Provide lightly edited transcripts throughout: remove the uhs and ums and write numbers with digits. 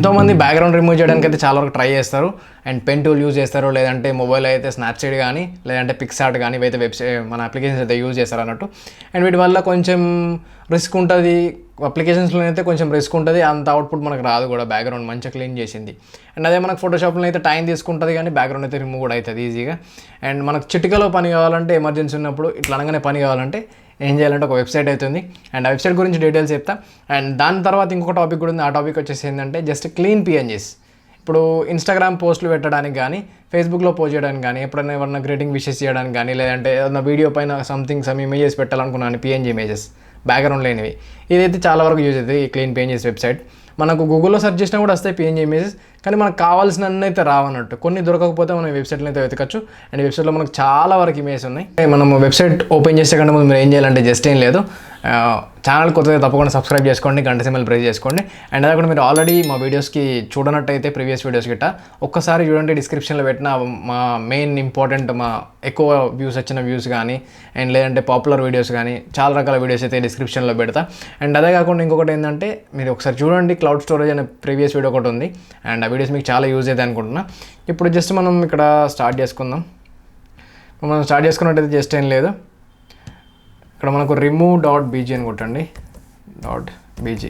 ఎంతోమంది background remove చేయడానికి అయితే చాలా వరకు ట్రై చేస్తారు అండ్ పెన్ టూల్ యూజ్ చేస్తారు, లేదంటే మొబైల్ అయితే స్నాప్సీడ్ కానీ లేదంటే పిక్సార్ట్ కానీ ఇవైతే వెబ్సైట్ మన అప్లికేషన్స్ అయితే యూజ్ చేస్తారు అన్నట్టు. అండ్ వీటి వల్ల కొంచెం రిస్క్ ఉంటుంది, అప్లికేషన్స్లో అయితే కొంచెం రిస్క్ ఉంటుంది, అంత అవుట్పుట్ మనకు రాదు కూడా బ్యాక్గ్రౌండ్ మంచిగా క్లీన్ చేసింది. అండ్ అదే మనకు ఫోటోషాప్లో అయితే టైం తీసుకుంటుంది కానీ బ్యాక్గ్రౌండ్ అయితే రిమూవ్ కూడా అవుతుంది ఈజీగా. అండ్ మనకు చిటికలో పని కావాలంటే, ఎమర్జెన్సీ ఉన్నప్పుడు ఇట్లా అనగానే పని కావాలంటే ఏం చేయాలంటే ఒక వెబ్సైట్ అవుతుంది. అండ్ ఆ వెబ్సైట్ గురించి డీటెయిల్స్ చెప్తా. అండ్ దాని తర్వాత ఇంకొక టాపిక్ కూడా ఉంది. ఆ టాపిక్ వచ్చేసి ఏంటంటే జస్ట్ క్లీన్ పిఎన్జీస్. ఇప్పుడు ఇన్స్టాగ్రామ్ పోస్టులు పెట్టడానికి కానీ, ఫేస్బుక్లో పోస్ట్ చేయడానికి కానీ, ఎప్పుడైనా ఎవరైనా గ్రీటింగ్ విషెస్ చేయడానికి కానీ, లేదంటే ఏదైనా వీడియో పైన సమ్ ఇమేజెస్ పెట్టాలనుకున్నాను, పిఎన్జీ ఇమేజెస్ బ్యాక్గ్రౌండ్ లేనివి. ఇదైతే చాలా వరకు యూజ్ అవుతుంది ఈ క్లీన్ పిఎన్జీస్ వెబ్సైట్. మనకు గూగుల్లో సెర్చ్ చేసినా కూడా వస్తాయి పిఎన్జీ ఇమేజెస్, కానీ మనకు కావాల్సినన్ని అయితే రావన్నట్టు. కొన్ని దొరకకపోతే మనం వెబ్సైట్లో అయితే వెతకచ్చు. అండ్ వెబ్సైట్లో మనకు చాలా వరకు ఇమేజెస్ ఉన్నాయి. మనం వెబ్సైట్ ఓపెన్ చేసే కంటే ముందు మీరు ఏం చేయాలంటే జస్ట్ ఏం లేదు, ఛానల్ కొత్తగా తప్పకుండా సబ్స్క్రైబ్ చేసుకోండి, గంట సింబల్ ప్రెస్ చేసుకోండి. అండ్ అదే కూడా మీరు ఆల్రెడీ మా వీడియోస్కి చూడనట్టయితే ప్రీవియస్ వీడియోస్ గిట్ట ఒక్కసారి చూడండి, డిస్క్రిప్షన్లో పెట్టిన మా మెయిన్ ఇంపార్టెంట్ మా ఎక్కువ వ్యూస్ వచ్చిన వ్యూస్ కానీ అండ్ లేదంటే పాపులర్ వీడియోస్ కానీ చాలా రకాల వీడియోస్ అయితే డిస్క్రిప్షన్లో పెడతా. అండ్ అదే కాకుండా ఇంకొకటి ఏంటంటే మీరు ఒకసారి చూడండి, క్లౌడ్ స్టోరేజ్ అనే ప్రీవియస్ వీడియో ఒకటి ఉంది. అండ్ ఆ వీడియోస్ మీకు చాలా యూజ్ అవుతాయి అనుకుంటున్నా. ఇప్పుడు జస్ట్ మనం ఇక్కడ స్టార్ట్ చేసుకుందాం. మనం స్టార్ట్ చేసుకున్నట్టయితే జస్ట్ ఏం లేదు, ఇక్కడ మనకు remove.bg అని కొట్టండి, .bg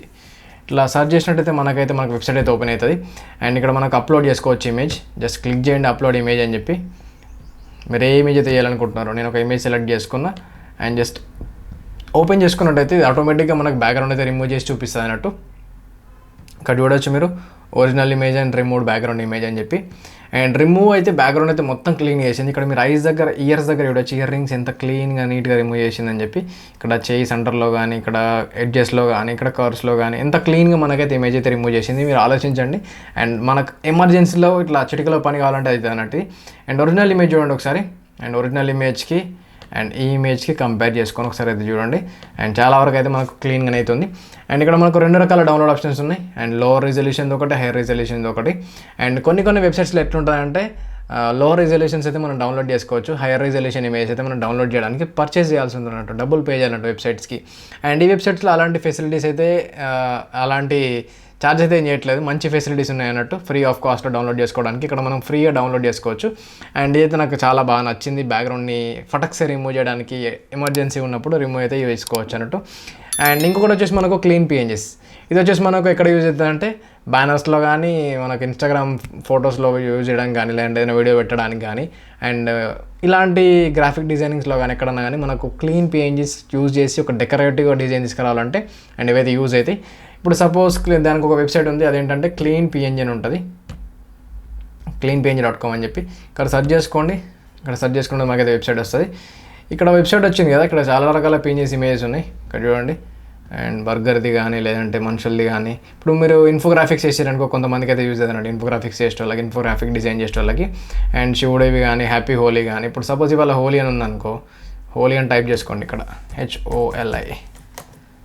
ఇట్లా సర్చ్ చేసినట్టయితే మనకు వెబ్సైట్ అయితే ఓపెన్ అవుతుంది. అండ్ ఇక్కడ మనకు అప్లోడ్ చేసుకోవచ్చు ఇమేజ్. జస్ట్ క్లిక్ చేయండి అప్లోడ్ ఇమేజ్ అని చెప్పి. మీరు ఏ ఇమేజ్ అయితే వేయాలనుకుంటున్నారో నేను ఒక ఇమేజ్ సెలెక్ట్ చేసుకున్నా. అండ్ జస్ట్ ఓపెన్ చేసుకున్నట్టయితే ఆటోమేటిక్గా మనకు బ్యాక్గ్రౌండ్ అయితే రిమూవ్ చేసి చూపిస్తుంది అన్నట్టు. ఇక్కడ చూడవచ్చు మీరు original image and remove background image అని చెప్పి. అండ్ రిమూవ్ అయితే బ్యాక్గ్రౌండ్ అయితే మొత్తం క్లీన్ చేసింది. ఇక్కడ మీరు ఐస్ దగ్గర, ఇయర్స్ దగ్గర చూడవచ్చు, ఇయర్ రింగ్స్ ఎంత క్లీన్గా నీట్గా రిమూవ్ చేసిందని చెప్పి. ఇక్కడ చేయి సెంటర్లో కానీ, ఇక్కడ ఎడ్జెస్లో కానీ, ఇక్కడ కర్వ్స్లో కానీ ఎంత క్లీన్గా మనకైతే ఇమేజ్ అయితే రిమూవ్ చేసింది. మీరు ఆలోచించండి. అండ్ మనకు ఎమర్జెన్సీలో ఇట్లా చిటికలో పని కావాలంటే అవుతుంది అన్నట్టు. అండ్ ఒరిజినల్ ఇమేజ్ చూడండి ఒకసారి. అండ్ ఒరిజినల్ ఇమేజ్కి అండ్ ఈ ఇమేజ్కి కంపేర్ చేసుకొని ఒకసారి అయితే చూడండి. అండ్ చాలా వరకు అయితే మనకు క్లీన్గానే అవుతుంది. అండ్ ఇక్కడ మనకు 2 రకాల డౌన్లోడ్ ఆప్షన్స్ ఉన్నాయి. అండ్ లోవర్ రిజల్యూషన్ది ఒకటి, హైయర్ రిజల్యూషన్ది ఒకటి. అండ్ కొన్ని వెబ్సైట్స్లో ఎట్లుంటుందంటే లోవర్ రిజల్యూషన్స్ అయితే మనం డౌన్లోడ్ చేసుకోవచ్చు, హైయర్ రిజల్యూషన్ ఇమేజ్ అయితే మనం డౌన్లోడ్ చేయడానికి పర్చేస్ చేయాల్సి ఉంటుంది అన్నట్టు, డబ్బులు పే చేయాలంటే వెబ్సైట్స్కి. అండ్ ఈ వెబ్సైట్స్లో అలాంటి ఫెసిలిటీస్ అయితే అలాంటి ఛార్జ్ అయితే ఏం చేయట్లేదు, మంచి ఫెసిలిటీస్ ఉన్నాయి అన్నట్టు. ఫ్రీ ఆఫ్ కాస్ట్లో డౌన్లోడ్ చేసుకోవడానికి ఇక్కడ మనం ఫ్రీగా డౌన్లోడ్ చేసుకోవచ్చు. అండ్ ఇదైతే నాకు చాలా బాగా నచ్చింది. బ్యాక్గ్రౌండ్ని ఫటక్సే రిమూవ్ చేయడానికి, ఎమర్జెన్సీ ఉన్నప్పుడు రిమూవ్ అయితే చేసుకోవచ్చు అన్నట్టు. అండ్ ఇంకొకటి వచ్చేసి మనకు క్లీన్ పిఎన్జీస్. ఇది వచ్చేసి మనకు ఎక్కడ యూజ్ అవుతుందంటే బ్యానర్స్లో కానీ, మనకు ఇన్స్టాగ్రామ్ ఫొటోస్లో యూజ్ చేయడానికి కానీ, లేదంటే ఏదైనా వీడియో పెట్టడానికి కానీ, అండ్ ఇలాంటి గ్రాఫిక్ డిజైనింగ్స్లో కానీ ఎక్కడన్నా కానీ మనకు క్లీన్ పిఎన్జీస్ యూజ్ చేసి ఒక డెకరేటివ్గా డిజైన్ తీసుకురావాలంటే అండ్ ఇవైతే యూజ్ అవుతాయి. ఇప్పుడు సపోజ్ దానికి ఒక వెబ్సైట్ ఉంది, అదేంటంటే క్లీన్ పిఎన్జీ అని ఉంటుంది, cleanpng.com అని చెప్పి. ఇక్కడ సెర్చ్ చేసుకోండి. ఇక్కడ సెర్చ్ చేసుకుంటే మాకైతే వెబ్సైట్ వస్తుంది. ఇక్కడ వెబ్సైట్ వచ్చింది కదా, ఇక్కడ చాలా రకాల పిఎన్జీస్ ఇమేజెస్ ఉన్నాయి. ఇక్కడ చూడండి. అండ్ బర్గర్ది కానీ, లేదంటే మనుషులది కానీ. ఇప్పుడు మీరు ఇన్ఫోగ్రాఫిక్స్ చేసారనుకో, కొంతమందికి అయితే యూజ్ అవుతుంది ఇన్ఫోగ్రాఫిక్స్ చేసే వాళ్ళకి, ఇన్ఫోగ్రాఫిక్ డిజైన్ చేసే వాళ్ళకి. అండ్ శివుడివి కానీ, హ్యాపీ హోలీ కానీ. ఇప్పుడు సపోజ్ ఇవాళ హోలీ అని ఉందనుకో, హోలీ అని టైప్ చేసుకోండి. ఇక్కడ HOLI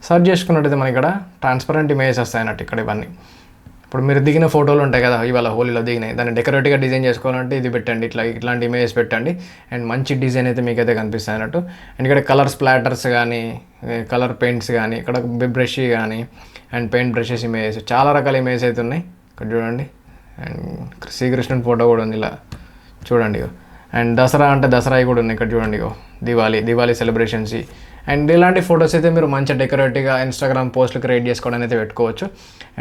సర్చ్ చేసుకున్నట్టయితే మనకి ఇక్కడ ట్రాన్స్పరెంట్ ఇమేజెస్ వస్తాయి అన్నట్టు. ఇక్కడ ఇవన్నీ ఇప్పుడు మీరు దిగిన ఫోటోలు ఉంటాయి కదా, ఇవాళ హోలీలో దిగినాయి, దాన్ని డెకరేటివ్గా డిజైన్ చేసుకోవాలంటే ఇది పెట్టండి, ఇట్లాంటి ఇమేజెస్ పెట్టండి. అండ్ మంచి డిజైన్ అయితే మీకైతే కనిపిస్తాయి అన్నట్టు. అండ్ ఇక్కడ కలర్ స్ప్లాటర్స్ కానీ, కలర్ పెయింట్స్ కానీ, ఇక్కడ బ్రష్ కానీ, అండ్ పెయింట్ బ్రషెస్ ఇమేజెస్, చాలా రకాల ఇమేజెస్ అయితే ఉన్నాయి. ఇక్కడ చూడండి. అండ్ శ్రీకృష్ణుని ఫోటో కూడా ఉంది, ఇలా చూడండి. అండ్ దసరా అంటే దసరా కూడా ఉన్నాయి. ఇక్కడ చూడండి. దివాళీ సెలబ్రేషన్స్. అండ్ ఇలాంటి ఫొటోస్ అయితే మీరు మంచిగా డెకరేటివ్గా ఇన్స్టాగ్రామ్ పోస్టులు క్రియేట్ చేసుకోవడానికి అయితే పెట్టుకోవచ్చు.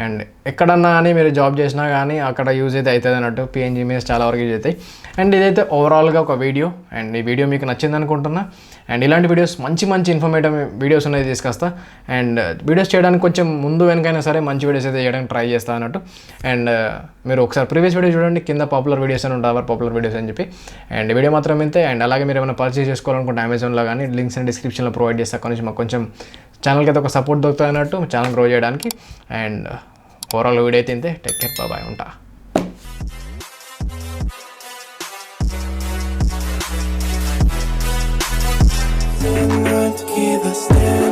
అండ్ ఎక్కడన్నా కానీ మీరు జాబ్ చేసినా కానీ అక్కడ యూజ్ అయితే అవుతుంది అన్నట్టు. పిఎన్జీ ఇమేజ్ చాలా వరకు యూజ్ అవుతాయి. అండ్ ఇదైతే ఓవరాల్గా ఒక వీడియో. అండ్ ఈ వీడియో మీకు నచ్చింది అనుకుంటున్నా. అండ్ ఇలాంటి వీడియోస్ మంచి ఇన్ఫర్మేటివ్ వీడియోస్ అనేది తీసుకొస్తా. అండ్ వీడియోస్ చేయడానికి కొంచెం ముందు వెనకైనా సరే మంచి వీడియోస్ అయితే చేయడానికి ట్రై చేస్తా అన్నట్టు. అండ్ మీరు ఒకసారి ప్రీవియస్ వీడియో చూడండి, కింద పాపులర్ వీడియోస్ అని ఉంటారు, పాపులర్ వీడియోస్ అని చెప్పి. అండ్ వీడియో మాత్రం ఇంతే. అండ్ అలాగే మీరు ఏమైనా పర్చేస్ చేసుకోవాలనుకుంటే అమెజాన్లో కానీ లింక్స్ అని డిస్క్రిప్షన్లో ప్రొవైడ్ చేస్తా. అక్కడ నుంచి మాకు కొంచెం ఛానల్కి అయితే ఒక సపోర్ట్ దొరుకుతుంది అన్నట్టు, ఛానల్ గ్రో చేయడానికి. అండ్ ఓవరాల్ వీడియో అయితే ఇంతే. టేక్ కేర్, బాయ్, ఉంటా. Someone to keep us there.